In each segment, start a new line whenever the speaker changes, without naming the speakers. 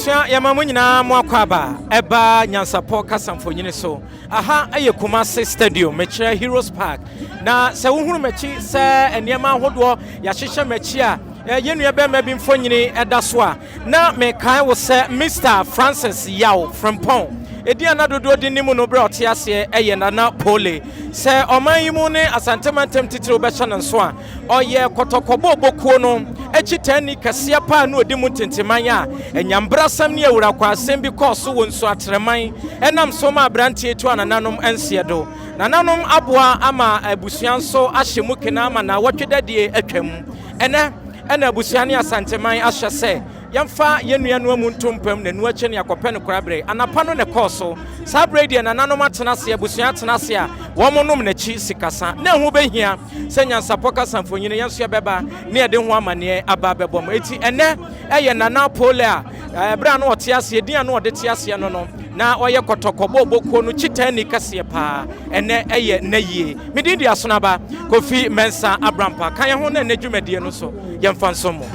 Ebusua yamamu nyina mo akwaba eba Nyansapo kasamfonyine so aha aye Kumasi Stadium mechira Heroes Park na se wohunu mechi se eniema hodo ya hyehyɛ mechi a yenua be ma bi mfonyine eda so a na me kan wo se Mr. Francis Yao from Pon edi anadodo di nimu no bra otiase eye nana Pooley se oman yimu ne Asante mantem titiro be hye nso a oye kotokobo obokuo no echitani kasia pa na odi mu tenteman a enyambrasam ne awura kwa asem bi koso wonso atreman enam so ma brante etu anananom ensiedo nananom aboa ama abusuan so ahyemu kena ama na wotwedadie atwam ena abusuan ne Asanteman ahye se yamfa yenuanu mu ntompam na nu ache ne akopɛ ne korabre anapa no ne koso sabre die nananom atena se abusuan atena se a womonom na chi sikasa na hu behia se Nyansapo kasamfonyine yanso ya beba ne ede ho amane aba bebom eti ene eye nana Pooley a bra no otiase edin no ode tiase no na oye kotokobo obokuo no chitani kase pa ene eye nayie medidi asonaba Kofi Mensa Abrampa kan ye ho na nedwumadie no so yemfa nsomo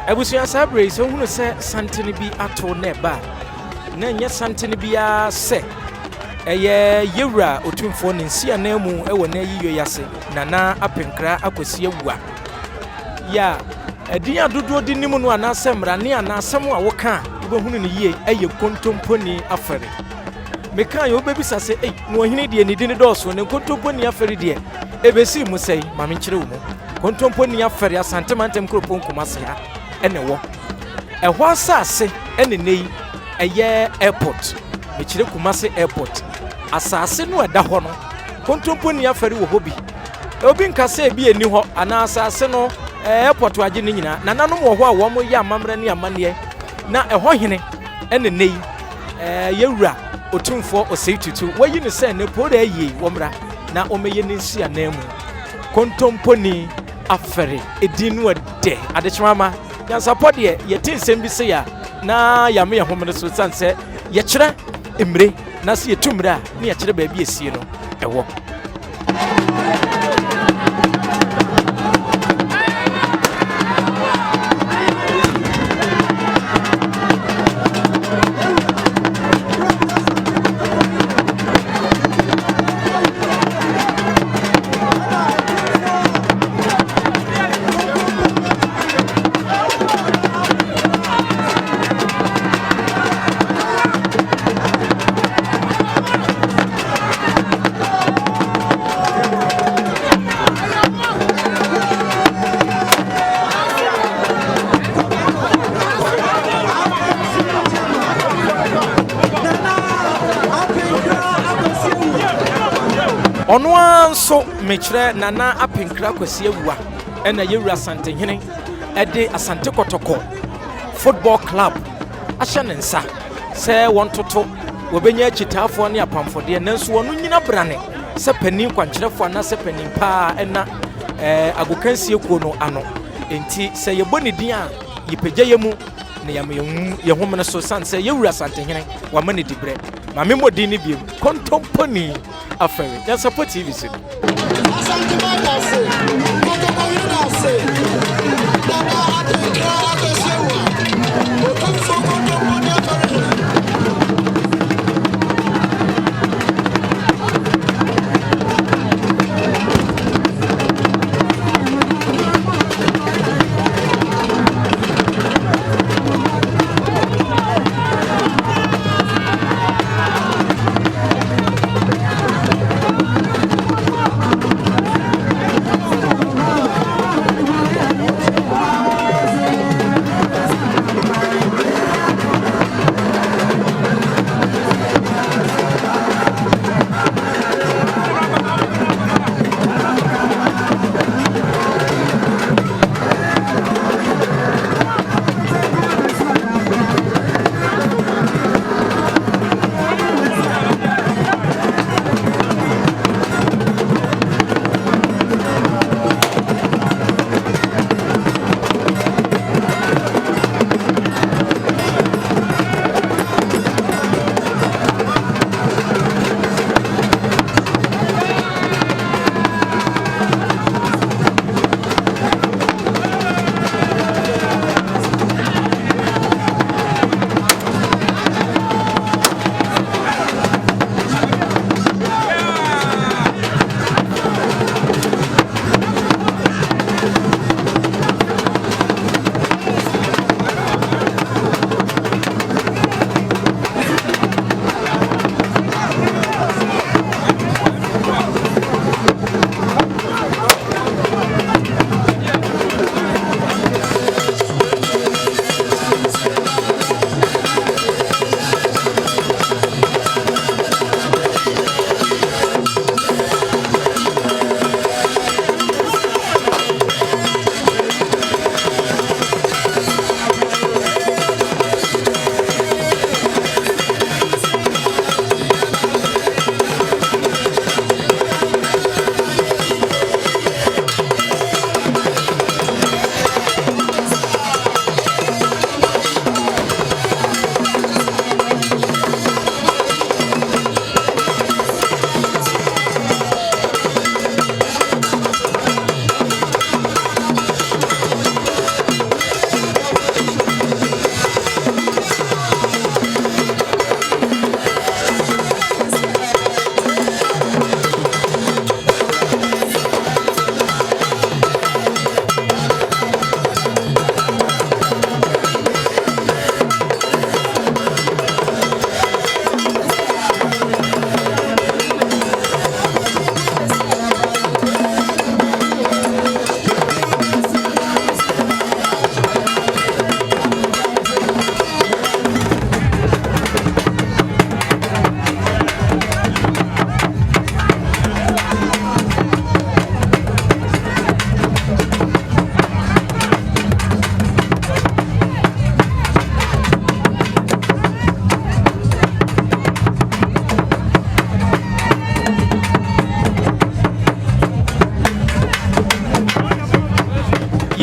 Ebusuan sabre so hunu se santene bi ato na ba na nya santene bia se eye yewura otumfo ne nsia na mu ewo na yiyo yase nana apenkra akwasi awua ya edin adodo di nimu no anasem rane anasem a woka ibehunu ne yie eye kontomponi afere meka yo bebisa se no ohine de ne dini dɔɔso ne kontomponi afere de ebesi mu sei ma menkyere wo mu kontomponi afere Asante mantem kropon Kumasi ha ene wo ehwo asase ene nei eye airport mechire Kumasi airport asase no eda ho no kontomponi afari wo hobi obi nkase bi eni ho ana asase no airport waje ni nyina nananom wo ho a wo mo ya amamra ne amane na ehwo hene ene nei yewura otumfo oseitutu wayi ne se ne pore ayi wo mra na omeye ne nsia na mu kontomponi afari edinu de adechama Nyansapo de yetin sembi se ya na yame ye homene so sanse ye kire emre na se yetumre a ne ye kire ba bi esie no ewo Ono anso mechire nana apenkra kwasi awua ena yewura Asante hene ede Asante kotoko football club ahye ne nsa se wontoto wobenya chitafo ne apamfode nanso wonu nyina brane se panin kwankyerefo na se panin pa ena agokansie kuo no ano enti se yeboni din a yipagya yemu ne ye homene so sanse yewura Asante hene wa mane dibre ma memodi ni biem kontomponi afere Nyansapo TV so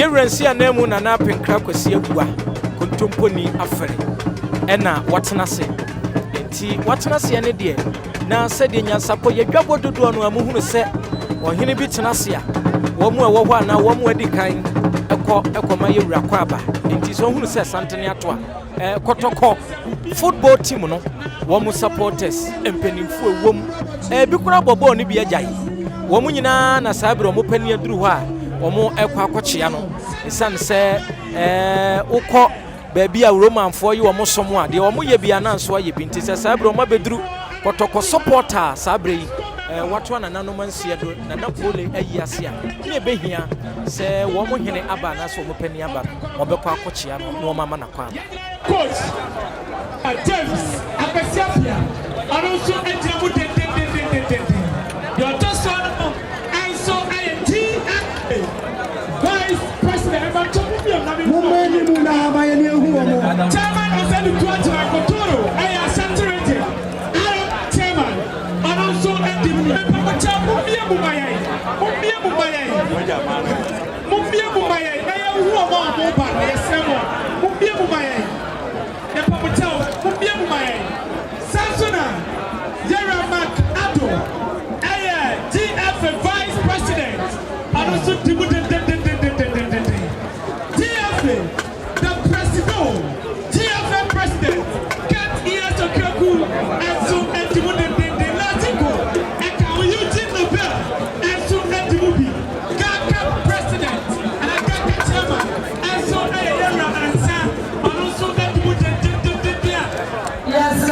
Yerensi anemu na na penkra kwasi agua kontomponi afere ena watena se enti watena se ne de na se de Nyansapo yadwabo dodo no amuhunu se ohene bi tena se a wo mu ewo ho na wo mu adi kan ekoma yewura kwa aba enti so hunu se santene ato a kotoko football team no wo mu supporters empanimfu ewom bi kura bobo ni bi agyae wo mu nyina na sabiro mo pani aduru ho a wo mu ekwa akochea no esan se ukọ baby a romanfo yi wo mo somo a de wo mo ye bia na nso aye binti se sabiro mo beduru kotoko supporter sabre yi watu na nanomansia do na na Pooley ayi ase a ne behia se wo mo hene aba na so mo pani aba mo bekọ akochea no wo mama na kwa
coach James Appiah also enter with your just one and so Vice President Chairman of the Kotoro Ashanti region Chairman and also Vice President and also President can't hear to Kaku and so President and Chairman and so yes,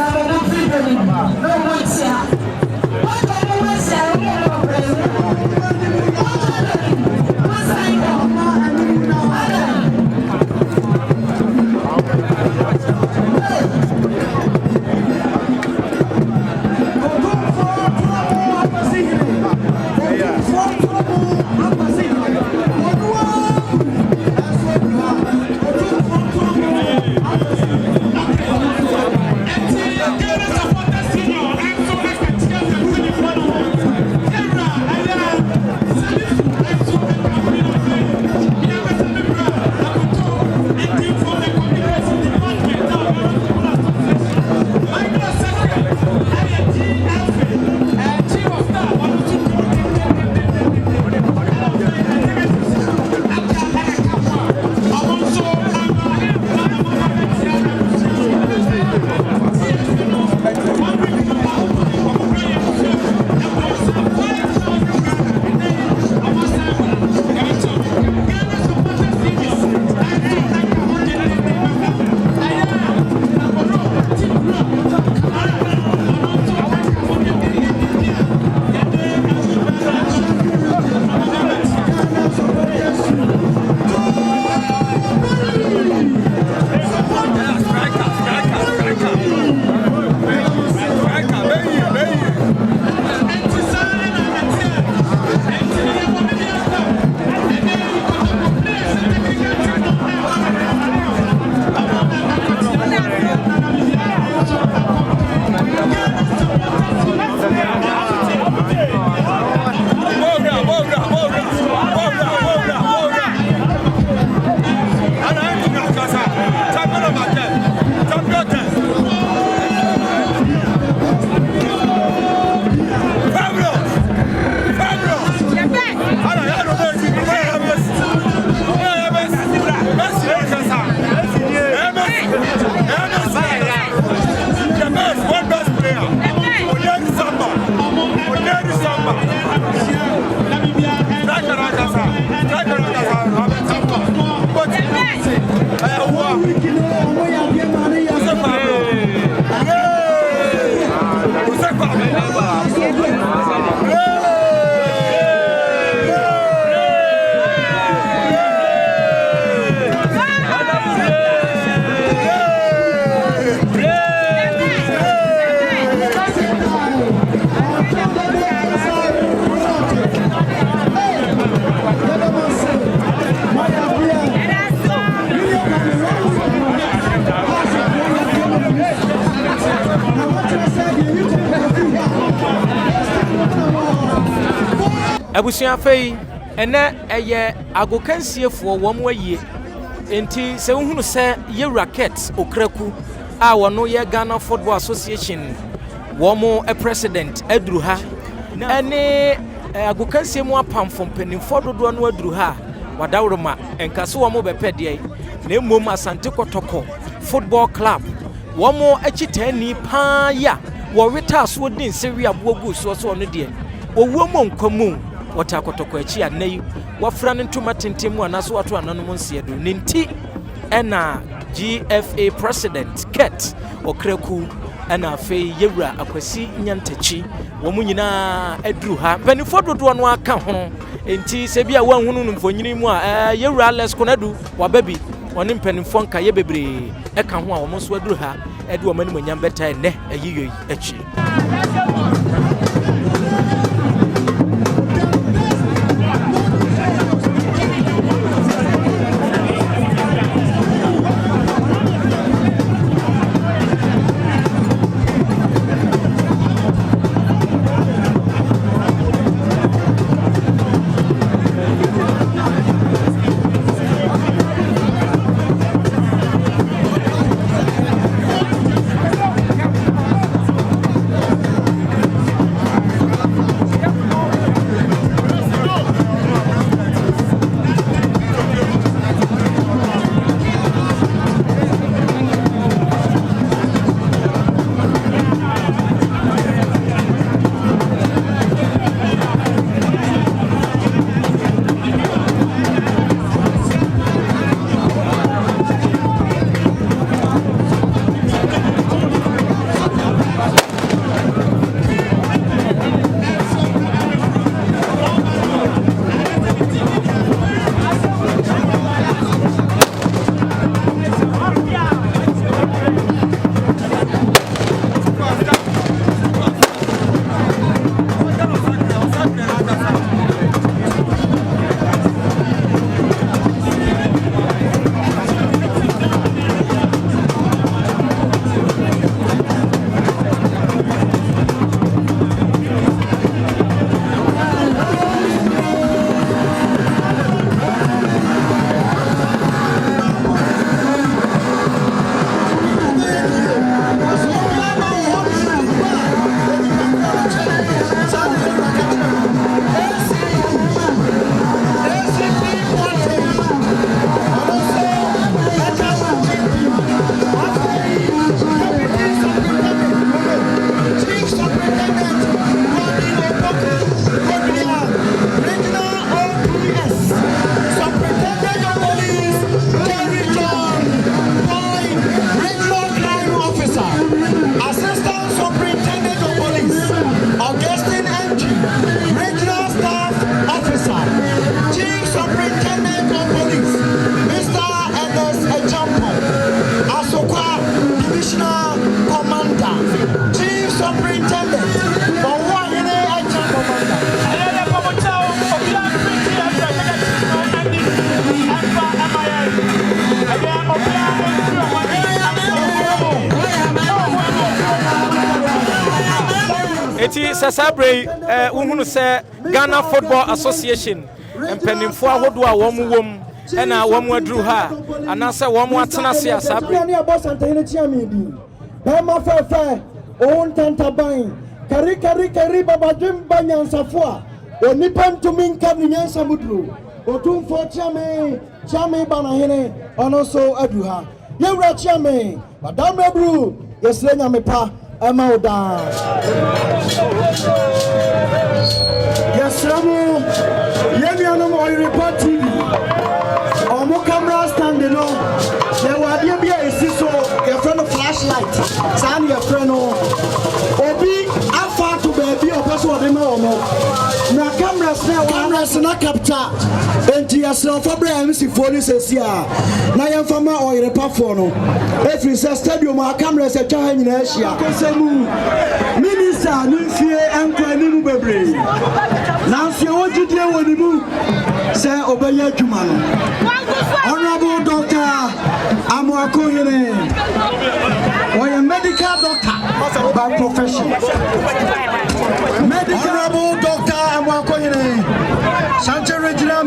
Abusia fei ene eye agokansiefo wo mo ayie enti se wohunu se ye racket okraku a wono ye Ghana Football Association wo mo president aduru ha ene agokansie mu apamfo mpanimfo dodo no aduru ha wadawroma enkaso wo mo bepede na emom Asante Kotoko Football Club wo mo achitani pa ya wo weta so din sewi abogu so no de owuo mo nkwamu wata Kotoko achi anai wafra ne ntoma tentemu anaso wato ananom nsiedo ninti ena GFA President Ket Okraku ana fe yewra akwasi nyantachi wo mu nyina aduru ha benifo dodo no aka ho enti se bia wanhunu no mfonyini mu a yewra Les Konadu wababi oni mpanimfo nka ye bebre eka ho a wo mo so aduru ha ede wo mani manyam beta ne ayiyoyi achi eti sasabre wohunu se Ghana Football Association empanimfo ahodo a wo mu wom ena wo mu aduru ha anase wo mu atena se asabre
ni abosantene chiamidi bema fefe on tantaban kari babadwem banyansafo a onipa ntumi nka nyansa mudru otumfo chiame bana hene ono so aduru ha yewra chiame madam ebru yesre nyamepa Amauda. Yes, Ramu. Yemiano mo report TV. Omo camera standing on. There were be a so your friend of flashlight. San your friend Obi afa to baby or person of them na cameras na capture. Enti yasra for Brian si phone says ya. Na yamfama or report for no. If you say stadium our cameras e twa nyina ahia. Kosemu minister nfie enkwani mu bebre. Na nfie wogidie woni mu say obeye adwuma no. Honorable Dr. Amoakohene. Oye medical doctor by profession. Medical Honorable Dr. Amoakohene. Ashanti Regional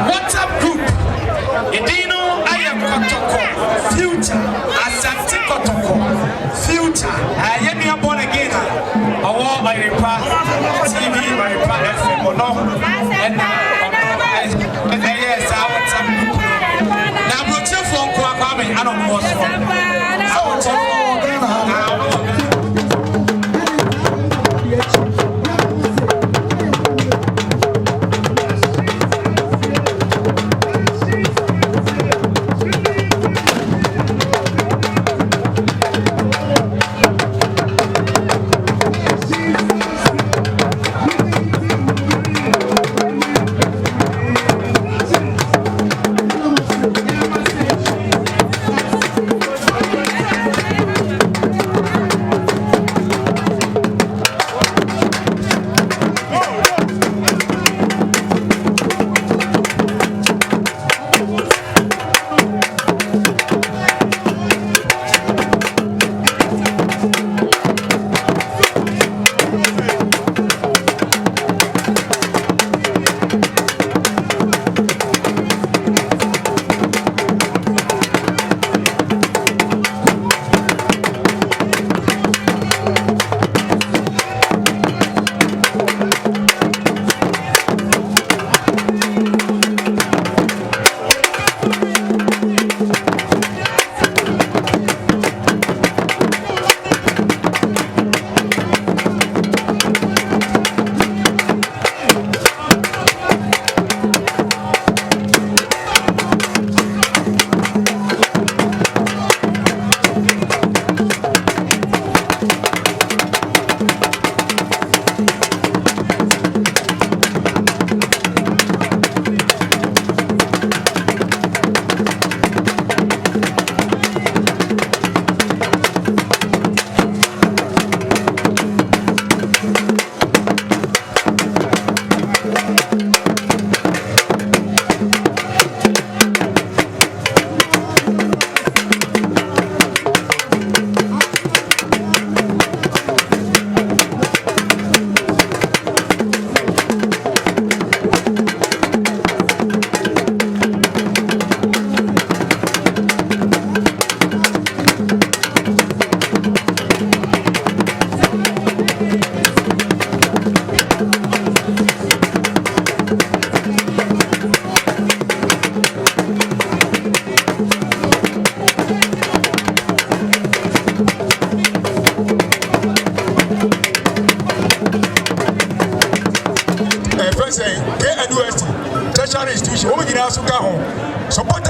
WhatsApp group. Idino ayam kotoko. Future. Ashanti kotoko. Future. Yemi are born again. Our Maripa TV, Maripa FM. And yes, our WhatsApp group. Now, I'm not for Kwame. I don't know what's wrong.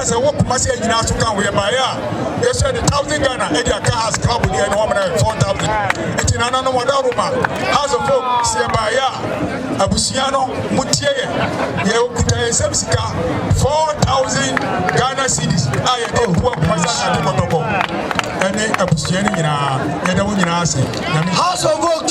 says, I walk Masia in our Sukan, we are by yes, 1,000 Ghana, Edia Cars Club, and 4,000. It's in another Wadaruma, House of Folk, Siabaya, Abusiano, Mutie, Yakuta, Semsika, 4,000 Ghana cities. I am who Masia and then Abusiani in our House of Folk.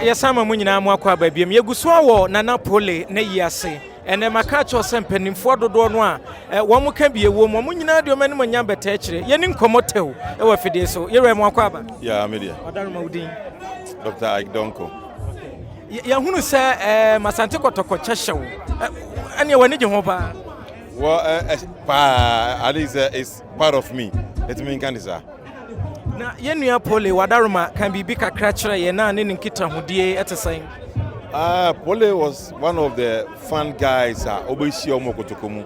Yasama munyina mu akwa babiem yeguso wo nana Pooley na yiase ene makacho sempanimfo dodo no a wo mu ka bie wo mu munyina de omani manya beta akire ye ni nkomotew e wa fide so yere mu akwa ba
ya media
odaruma udin
Dr. Ike Donko
ya hunu se masante kotoko chehyew ene wani je ho ba
well at least it's part of me it mean can say
na yenua Pooley wadaruma kan bibi kakra kire ye na ne nkita hodie etesan
Pooley was one of the fun guys obeshi omo kotokomu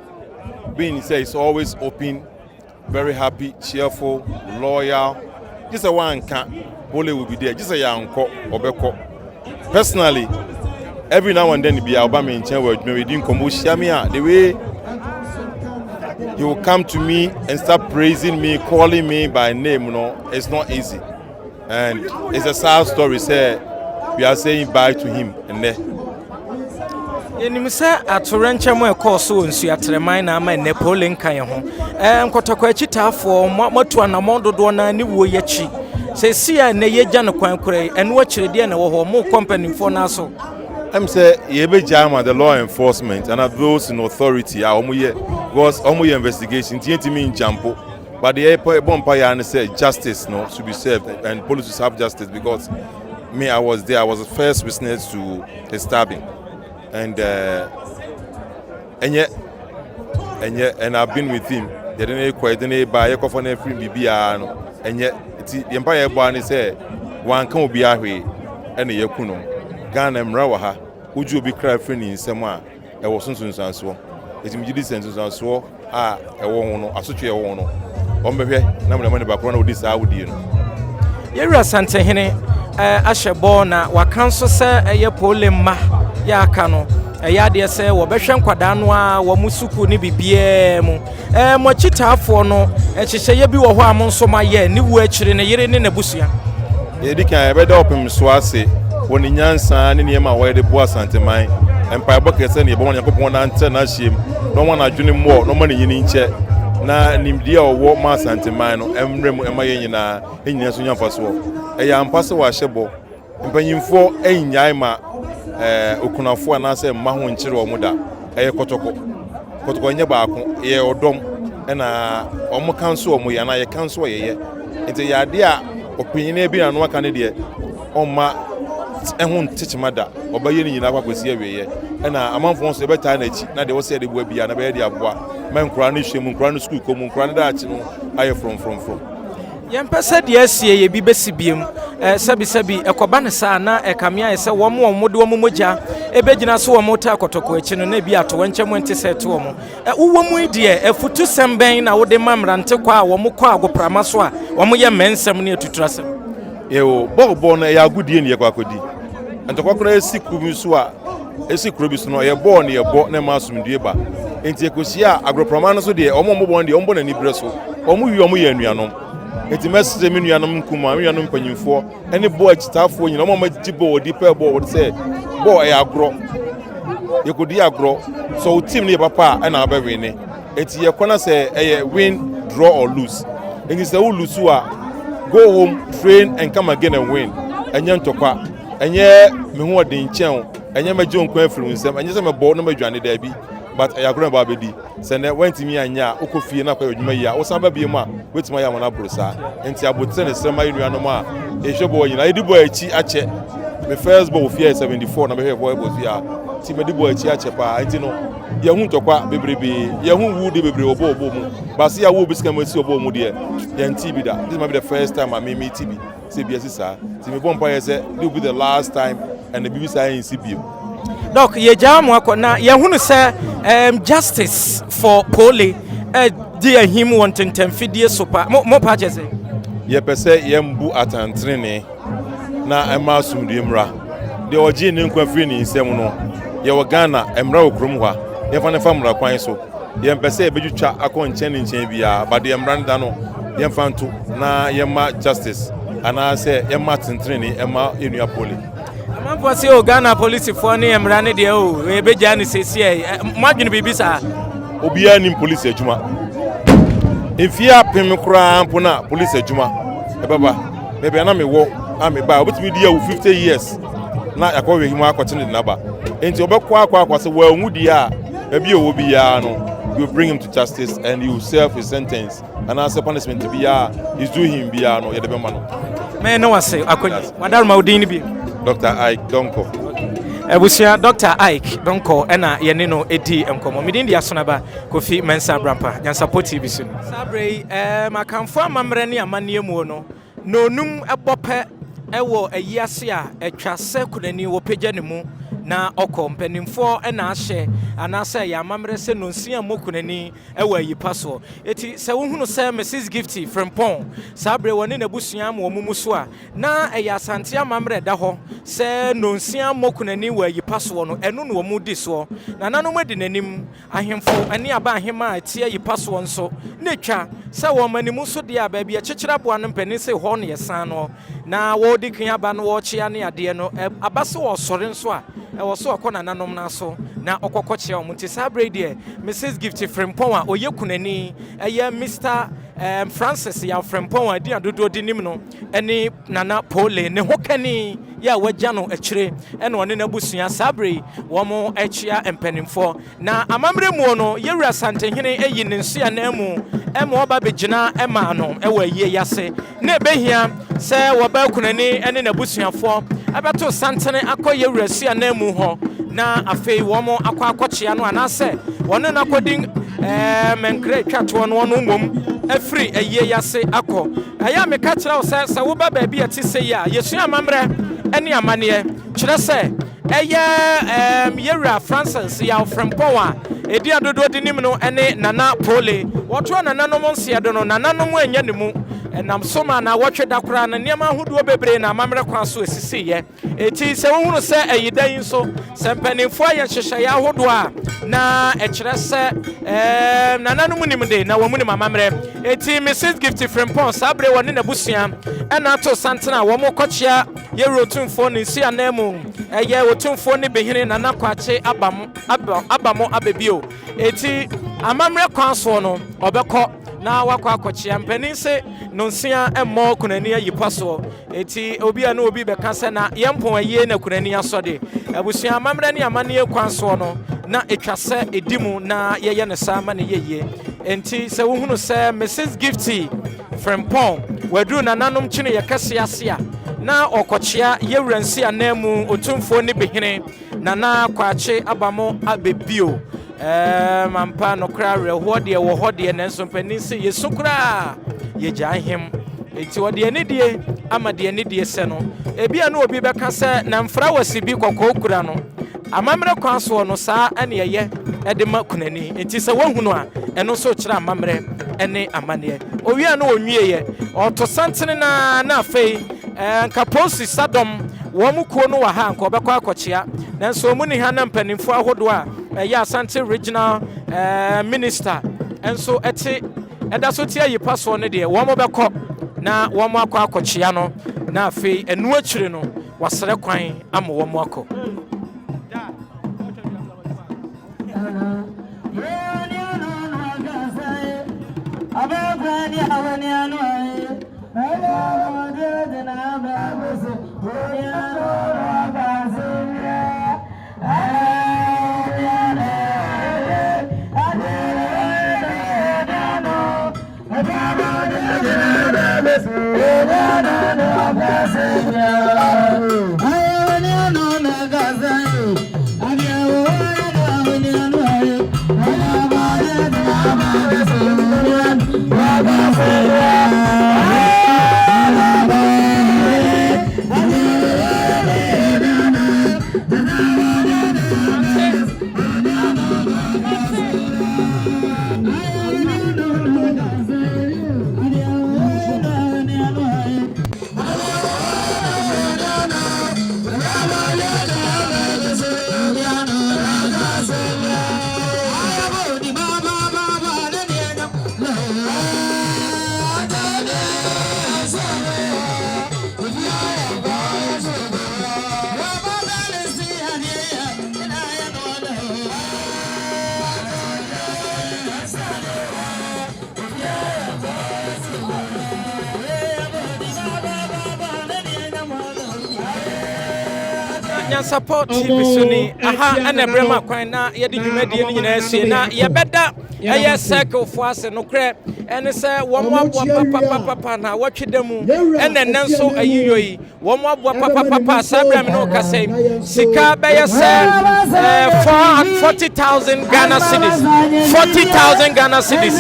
being say he's always open, very happy, cheerful, loyal. Just a one can Pooley will be there, just a young obeko. Personally, every now and then be Obama in Chenwell we didn't come the way he will come to me and start praising me, calling me by name, it's not easy. And it's a sad story, say we are saying bye to him and then.
Enim se atorenche mo ekoso nsu atreman na ama ne Pooley nkan ho nkotoko achitafo matu anamododo na ni wo yachi se sia ne yeja no kwan kure eno akirede na wo ho mo company for na so
I'm say yebejama the law enforcement and those in authority because investigation me in Jampo but the bonfire and say justice should be served and police should have justice because me I was there, I was the first witness to the stabbing and I've been with him. They didn't quite buy a coffin and free BBR and yet the Empire Barney said one can be a way and a yakuno Ghana Mrawaha would you be crafting in somewhere I was soon and so it's immediately sentence and so a woman associate one on the number of money background with this I would
You're Ashanti Ashebo na wakanso se Pooley ma ya kano ya de se wo behwe nkwada no a wo musuku ni bibie mu mo chitafo no ehye bi wo ho am nso ma ye ni wu akire ne yere ne nabusua
ye di kan ebe da opem so ase woni nyansa ne niema wo de bo asanteman empire bokese ne ebo yakopon na ante na hiem no mo na dwene mo no mo ne yini nche na nimdia owo ma asanteman no emremu ema ye nyina enyina so nyamfa so ya mpase wa hyebo mpanyimfo enyai ma okunafo anase ma ho nkyere o muda kotoko nya baako ye odom na omo kanso omo ya na ye kanso ye enti ya de a opinyin bi na no aka ne de omma ehun tichimada obaye ni nyina kwakwesi awiye na amanfo nso ebeta na chi na de wo se de bua bia na be de aboa man kura ne hwemu kura ne school ko mu kura ne da chi no aye from
yempese de asie ye bi besibiem sabi ekoba ne sa na ekamia ye se wo mo de wo mogya ebegina so wo mota kotoko echi no na bi ato wankyem nte se to wo wo mu de efutu semben na wo de mamrante kwa wo mo kwa agoprama so a wo mo ye mensem ne tuturasem
yewo bo na ya agudie ne ye kwakodi antokwa esi kubi so a esi kurobi so no ye bo ne ye bo na masumdue ba enti ekosia agoprama no so de omo bo de ombo na ni bre so omo wi omo ye anuanom enti messe me nuanom nkuma me nuanom panyimfo ene bo achitafo nyina omo magibo odi pe bo wo se bo e agro ye kodi agro so team ne papa na abawene enti ye kona se win draw or lose enti se wo lose a go home train and come again and win enye ntokwa enye me ho odin chen enye majo nkwa afiri nsem enye se me bo no madwane da bi but ayagro ba bedi se ne wantimi anya okofie na kwa odwuma yi a wo san ba biem a wetima ya mana brosa enti abotre ne sema yuanom a ehwebo nyina edibo achi ache me first ball fear 74 na be hwebo bozia ti me dibo achi ache pa enti no ye hu ntokwa bebrebe ye hu wu de bebrebe obo mu basi ya wu biska masi obo mu de ye nti bi da this might be the first time I meet TB say bi asisa ti me bompa ye say this will be the last time and the BBC in CBM
Doc, ye jamu ako na ye hunu se justice for Pooley dear him wanting 10 fidie super mo purchase.
Ye pese ye mbu atantrene na ema sumdie mra. De oji ne nkwa firi ni nsem no. Ye wo Ghana emra okrum hwa. Ye fa ne famra kwan so. Ye pese ebejutwa akọ nchen bia ba de emra nda no. Ye mfanto na ye ma justice ana se ye ma atantrene ema enua Pooley.
Amamfo se o Ghana police for ne emra ne de o ebeja ne sesi madwene bibisa.
Obia nim police adwuma. Ifia pem kura mpona police adwuma. Baba, maybe na me wo ameba obetimi di 50 years na yakọwe hima akọtene na ba. Enti obekwa akwa se wa nwudi a ebi owo biya no you bring him to justice and you serve his sentence and as a punishment biya is do him biya no yede be ma no.
Me no wase akonyi. Wadaruma odin bi.
Dr. Ike Donko.
Ebusia Dr. Ike Donko ena yene no edi enkomo midin dia sonaba Kofi Mensa Brampa Nyansapo TV so sabre makamfo amamre ne amane mu no nonum ebope ewo ayiase a etwase kunani wo pagya ne mu na oko mpanimfo ena ahye anase ya amamre se nonsia mokunani ewo ayipa so eti se wo hunu se Mrs Gifty from Pon sabre woni na busua am wo mumu a na eya Ashanti amamre da ho se nonsia mokunani wo ayipa so no eno no mu di so na nanom adi nanim ahemfo ani aba ahema atie ayipa so nso na twa se wo manimu so de aba bia kyekira boa no mpani se ho no yesan no na wo di kan aba no wo kyea ne ade no abase wo sore nso a ewo so akona nanom na so na okokoche o munti sabre die Mrs Gifty Frimpon a oye kunani eye Mr Francis ya Frimpon a di adodo di nim no ene Nana Pooley ne hokani ya wagya no akire ene one na busua sabre wo mo achia empanimfo na amamre mu no yewura santehene eyi ne nsu na mu oba begina ema no ewa yie yase na ebehia se wo ba kunani ene na busuafo abeto santene akoye wurasi na mu ho na afei wo mo akwakochia no anase wonu na kodin menkre twato no no mom afri eyie yase akọ aya meka kira wo se wo ba ba bia ti se ya yesu amamre ene amane kire se eye yewura Francis ya Frimpon a edi adodo di nim no ene Nana Pooley woto nana no monse do no nana no anya ne mu enam soma na wotwe dakora na niam ahodo bebre na amamre kwa so esisi ye eti se wo hunu se eyidan so se mpanimfo aye hyehye ya ahodo a na ekire se nana no munim de na wo munim amamre eti Mrs Gifty Frimpon sabre woni na busua ena to santena wo mo kochia ye rotumfo ni si anamu eye otumfo ni behine nana kwache abamo abebio eti amamre kwa so no obekọ na wakwa akochia mpanin se nonsia emmo kunani ayipa so eti obi a na obi beka se na yempon aye na kunani asode abusua amamre ne amane kwan so no na etwase edimu na yeye ne sama ne yeye enti se wo hunu se Mrs Gifty Frimpon wadu na nanom chine yakase ase na okochia yewuransi anamu otumfo ne behine na kwache abamo abebio mampa no kra reho de wo hode ne nso panin se yesukra ye jahim enti wode ne die amade ne die se no ebia na obi beka se na mfra wasibi kokokura no amamre kwaso no saa ane ye ede makunani enti se wohunu a eno so kira amamre ene amane owia na onwie ye oto santene na afei nka posi sadom wo mu kuo no wa ha nka obekọ akochia nanso mu ni ha na mpanimfo ahodo a ya Ashanti regional minister enso eda so tie yipa so ne de wo mo bekọ na wo mo akọ akochia no na afei enu akire no wasere kwan am wo mo akọ Nyansapo TV suni aha ana brema kwan na yedi dwumadie ni nyina asie na yebeda eye circle for us no kre ene se wo mo abo papa na watwedemu ene nenso ayiyoyi wo mo abo papa sabra me no kase sika be ye se 40,000 Ghana cedis 40,000 Ghana cedis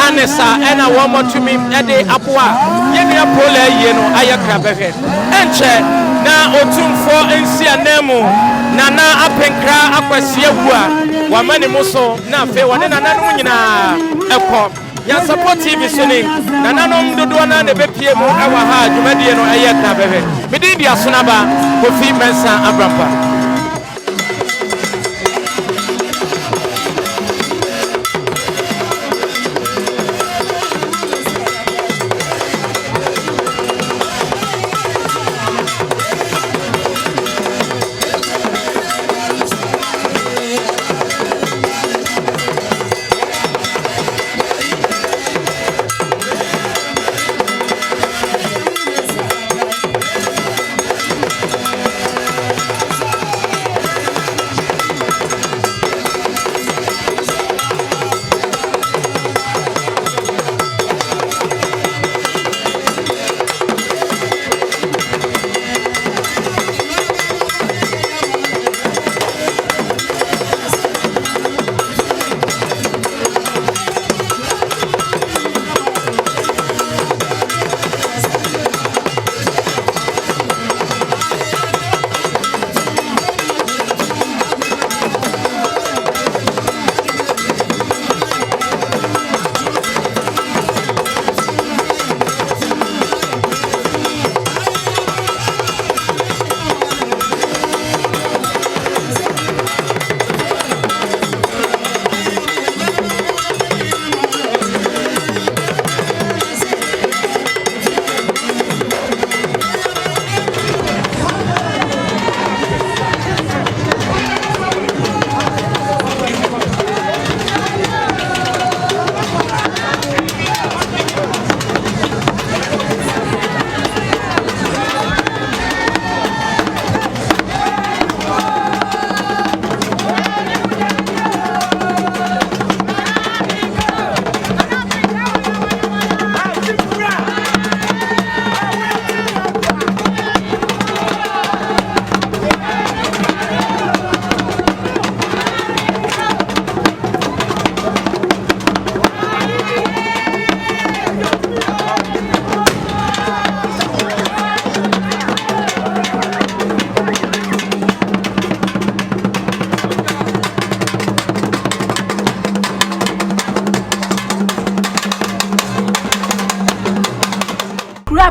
anesa ena wo mo tumi ede aboa yemi apola yie no ayekra behwe enche na otumfo ensi anemu nana apenkra akwasi agua wamane muso na fe wone nana no nyina ekọ Nyansapo TV suni nana no mdodo na ne bepie mu ewa ha dwumadie no ayekra behwe mede dia sonaba Kofi Mensa Abrampa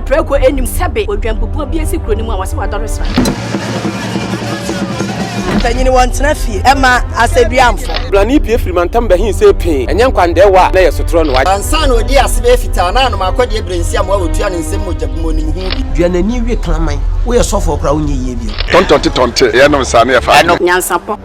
Preko enim sebe odwampupu bi esi kroni mu a wase wadore sra tanyini wantena fie ema aseduamfo
blani pie frimantam be hin se pin enye nkwande wa na yesotro no wa
ansa na odi asebe fita na no makode ebrensi am wa otua ne nsem mojabumo ni hu bi duanani wie klaman wo ye sofo kra wonye yie bi
tontonte ye no nsa na ye fa
Nyansapo